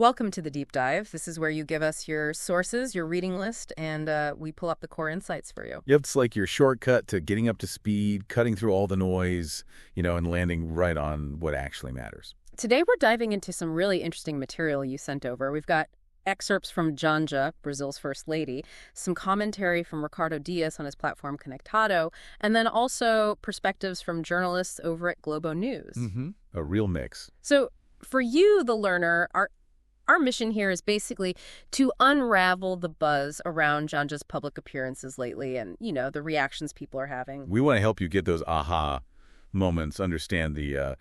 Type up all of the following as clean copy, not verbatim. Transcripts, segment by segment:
Welcome to the Deep Dive. This is where you give us your sources, your reading list, and we pull up the core insights for you. Yep, it's like your shortcut to getting up to speed, cutting through all the noise, and landing right on what actually matters. Today we're diving into some really interesting material you sent over. We've got excerpts from Janja, Brazil's first lady, some commentary from Ricardo Dias on his platform Conectado, and then also perspectives from journalists over at Globo News. A real mix. So for you, the learner, our mission here is basically to unravel the buzz around Janja's public appearances lately and, the reactions people are having. We want to help you get those aha moments, understand the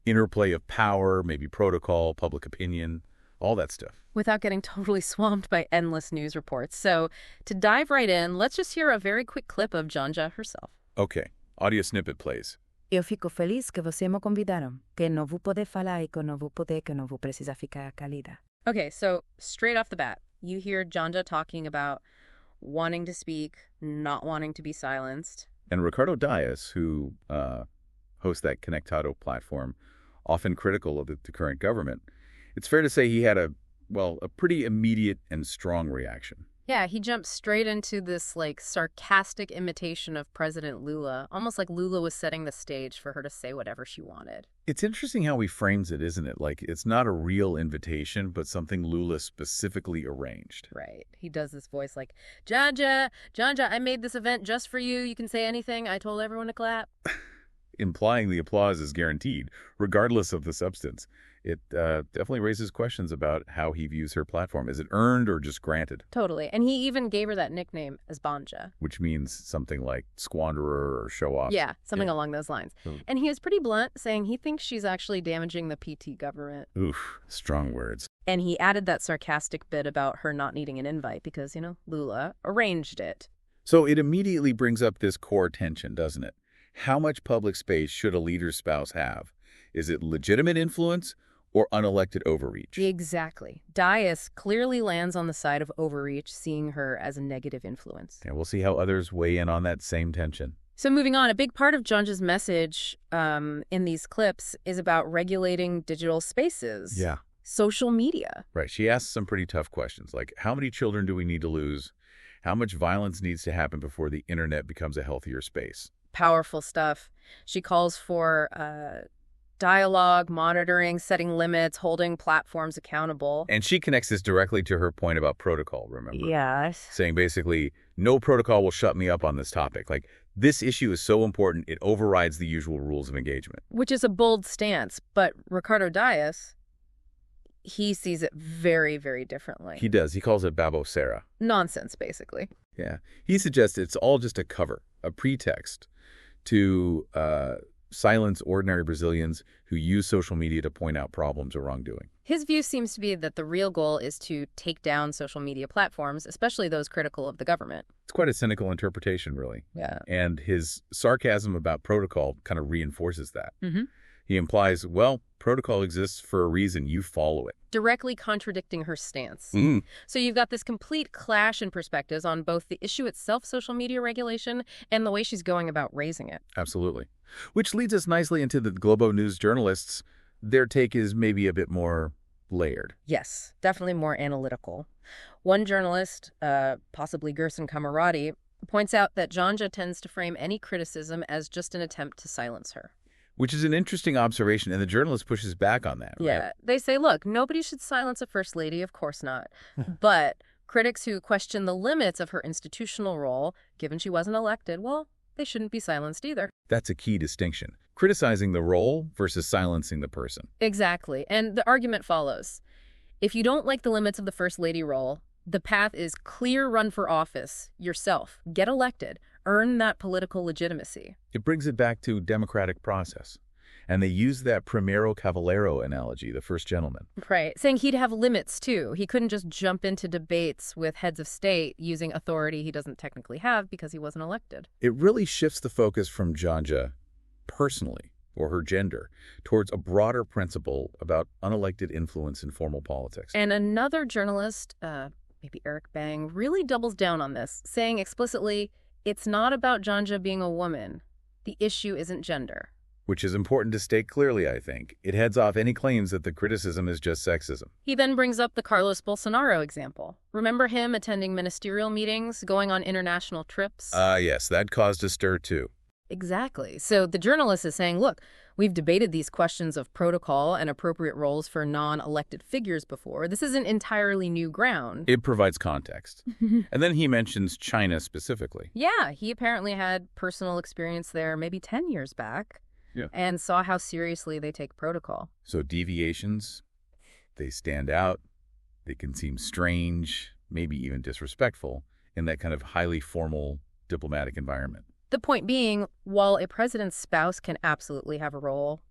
interplay of power, maybe protocol, public opinion, all that stuff. Without getting totally swamped by endless news reports. So to dive right in, let's just hear a very quick clip of Janja herself. Okay, audio snippet plays. Eu fico feliz que você me convidaram, que não vou poder falar e que não vou poder, que não vou precisar ficar calada. Okay, so straight off the bat, you hear Janja talking about wanting to speak, not wanting to be silenced. And Ricardo Dias, who hosts that Conectado platform, often critical of the current government, it's fair to say he had a pretty immediate and strong reaction. Yeah, he jumped straight into this, sarcastic imitation of President Lula, almost like Lula was setting the stage for her to say whatever she wanted. It's interesting how he frames it, isn't it? Like, it's not a real invitation, but something Lula specifically arranged. Right. He does this voice like, Janja, I made this event just for you. You can say anything. I told everyone to clap. Implying the applause is guaranteed, regardless of the substance. It definitely raises questions about how he views her platform. Is it earned or just granted? Totally. And he even gave her that nickname as Banja. Which means something like squanderer or show-off. Yeah, something along those lines. And he was pretty blunt, saying he thinks she's actually damaging the PT government. Oof, strong words. And he added that sarcastic bit about her not needing an invite because, Lula arranged it. So it immediately brings up this core tension, doesn't it? How much public space should a leader's spouse have? Is it legitimate influence or unelected overreach? Exactly. Dias clearly lands on the side of overreach, seeing her as a negative influence. And we'll see how others weigh in on that same tension. So moving on, a big part of Janja's message in these clips is about regulating digital spaces. Yeah. Social media. Right. She asks some pretty tough questions, like how many children do we need to lose? How much violence needs to happen before the internet becomes a healthier space? Powerful stuff. She calls for dialogue, monitoring, setting limits, holding platforms accountable. And she connects this directly to her point about protocol, remember? Yes. Saying basically, no protocol will shut me up on this topic. Like, this issue is so important, it overrides the usual rules of engagement. Which is a bold stance, but Ricardo Dias, he sees it very, very differently. He does. He calls it baboseira. Nonsense, basically. Yeah. He suggests it's all just a cover, a pretext to silence ordinary Brazilians who use social media to point out problems or wrongdoing. His view seems to be that the real goal is to take down social media platforms, especially those critical of the government. It's quite a cynical interpretation, really. Yeah. And his sarcasm about protocol kind of reinforces that. Mm-hmm. He implies, protocol exists for a reason. You follow it. Directly contradicting her stance. Mm. So you've got this complete clash in perspectives on both the issue itself, social media regulation, and the way she's going about raising it. Absolutely. Which leads us nicely into the Globo News journalists. Their take is maybe a bit more layered. Yes, definitely more analytical. One journalist, possibly Gerson Camarati, points out that Janja tends to frame any criticism as just an attempt to silence her. Which is an interesting observation, and the journalist pushes back on that, right? Yeah, they say, look, nobody should silence a first lady, of course not. But critics who question the limits of her institutional role, given she wasn't elected, they shouldn't be silenced either. That's a key distinction. Criticizing the role versus silencing the person. Exactly. And the argument follows. If you don't like the limits of the first lady role, the path is clear: run for office yourself, get elected, earn that political legitimacy. It brings it back to democratic process. And they use that primero cavalero analogy, the first gentleman. Right. Saying he'd have limits, too. He couldn't just jump into debates with heads of state using authority he doesn't technically have because he wasn't elected. It really shifts the focus from Janja personally, or her gender, towards a broader principle about unelected influence in formal politics. And another journalist, maybe Eric Bang, really doubles down on this, saying explicitly, it's not about Janja being a woman. The issue isn't gender. Which is important to state clearly, I think. It heads off any claims that the criticism is just sexism. He then brings up the Carlos Bolsonaro example. Remember him attending ministerial meetings, going on international trips? Yes, that caused a stir too. Exactly. So the journalist is saying, look, we've debated these questions of protocol and appropriate roles for non-elected figures before. This isn't entirely new ground. It provides context. And then he mentions China specifically. Yeah, he apparently had personal experience there maybe 10 years back. Yeah. And saw how seriously they take protocol. So deviations, they stand out, they can seem strange, maybe even disrespectful in that kind of highly formal diplomatic environment. The point being, while a president's spouse can absolutely have a role,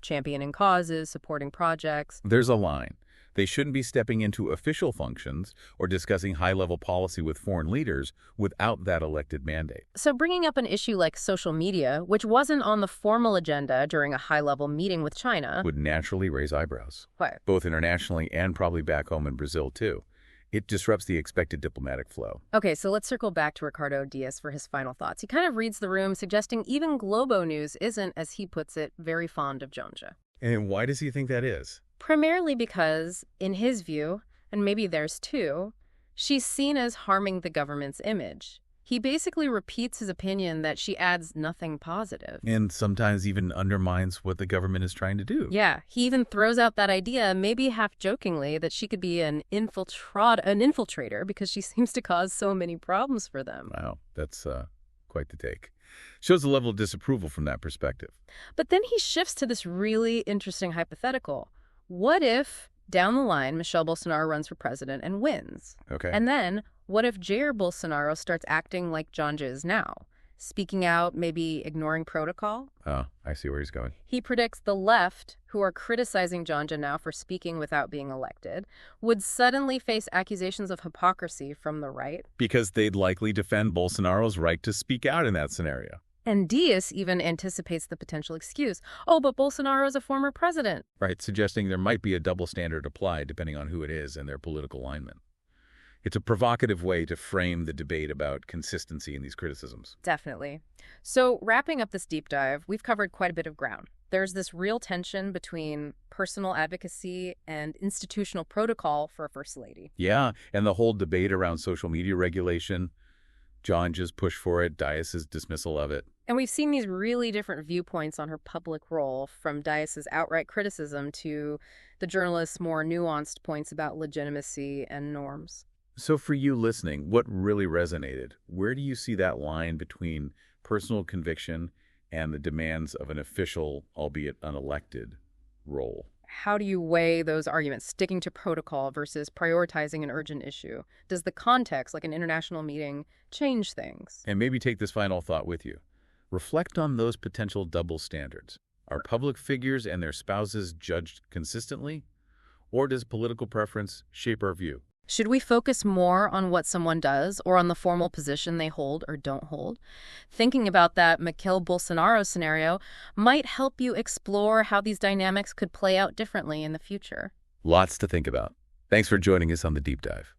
championing causes, supporting projects. There's a line. They shouldn't be stepping into official functions or discussing high-level policy with foreign leaders without that elected mandate. So bringing up an issue like social media, which wasn't on the formal agenda during a high-level meeting with China, Would naturally raise eyebrows, what? both internationally and probably back home in Brazil, too. It disrupts the expected diplomatic flow. Okay, so let's circle back to Ricardo Diaz for his final thoughts. He kind of reads the room, suggesting even Globo News isn't, as he puts it, very fond of Janja. And why does he think that is? Primarily because, in his view, and maybe theirs too, she's seen as harming the government's image. He basically repeats his opinion that she adds nothing positive. And sometimes even undermines what the government is trying to do. Yeah, he even throws out that idea, maybe half-jokingly, that she could be an infiltrator because she seems to cause so many problems for them. Wow, that's quite the take. Shows the level of disapproval from that perspective. But then he shifts to this really interesting hypothetical. What if, down the line, Michelle Bolsonaro runs for president and wins? Okay. And then, what if Jair Bolsonaro starts acting like Janja is now? Speaking out, maybe ignoring protocol? Oh, I see where he's going. He predicts the left, who are criticizing Janja now for speaking without being elected, would suddenly face accusations of hypocrisy from the right. Because they'd likely defend Bolsonaro's right to speak out in that scenario. And Diaz even anticipates the potential excuse. Oh, but Bolsonaro is a former president. Right, suggesting there might be a double standard applied depending on who it is and their political alignment. It's a provocative way to frame the debate about consistency in these criticisms. Definitely. So wrapping up this deep dive, we've covered quite a bit of ground. There's this real tension between personal advocacy and institutional protocol for a first lady. Yeah, and the whole debate around social media regulation, Janja's push for it, Diaz's dismissal of it. And we've seen these really different viewpoints on her public role, from Diaz's outright criticism to the journalist's more nuanced points about legitimacy and norms. So for you listening, what really resonated? Where do you see that line between personal conviction and the demands of an official, albeit unelected, role? How do you weigh those arguments, sticking to protocol versus prioritizing an urgent issue? Does the context, like an international meeting, change things? And maybe take this final thought with you. Reflect on those potential double standards. Are public figures and their spouses judged consistently? Or does political preference shape our view? Should we focus more on what someone does or on the formal position they hold or don't hold? Thinking about that Michelle Bolsonaro scenario might help you explore how these dynamics could play out differently in the future. Lots to think about. Thanks for joining us on The Deep Dive.